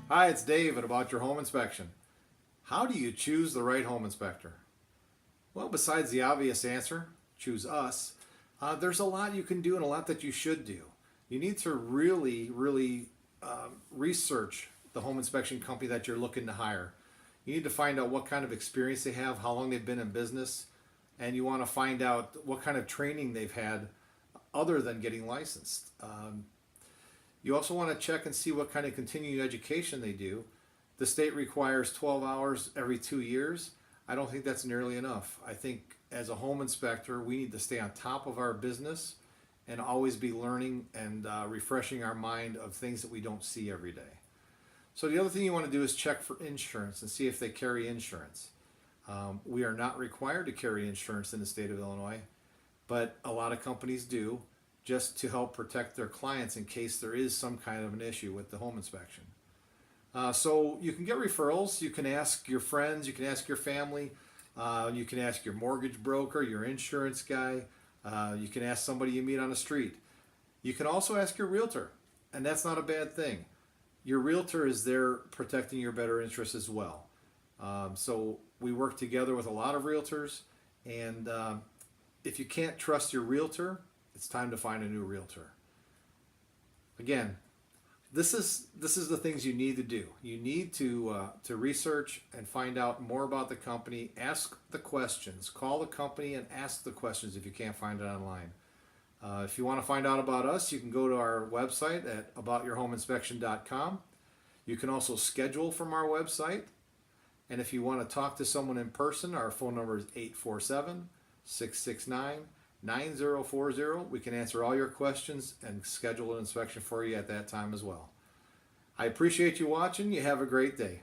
Hi, it's David about your home inspection. How do you choose the right home inspector? Well, besides the obvious answer, choose us, there's a lot you can do and a lot that you should do. You need to really research the home inspection company that you're looking to hire. You need to find out what kind of experience they have, how long they've been in business, and you want to find out what kind of training they've had other than getting licensed. You also want to check and see what kind of continuing education they do. The state requires 12 hours every 2 years. I don't think that's nearly enough. I think as a home inspector, we need to stay on top of our business and always be learning and refreshing our mind of things that we don't see every day. So the other thing you want to do is check for insurance and see if they carry insurance. We are not required to carry insurance in the state of Illinois, but a lot of companies do, just to help protect their clients in case there is some kind of an issue with the home inspection. So you can get referrals. You can ask your friends. You can ask your family. You can ask your mortgage broker, your insurance guy. You can ask somebody you meet on the street. You can also ask your realtor, and that's not a bad thing. Your realtor is there protecting your better interests as well. So we work together with a lot of realtors, and if you can't trust your realtor, it's time to find a new realtor. Again, this is the things you need to do. You need to research and find out more about the company. Ask the questions. Call the company and ask the questions if you can't find it online. If you want to find out about us, you can go to our website at aboutyourhomeinspection.com. You can also schedule from our website. And if you want to talk to someone in person, our phone number is 847-669-9040. We can answer all your questions and schedule an inspection for you at that time as well. I appreciate you watching. You have a great day.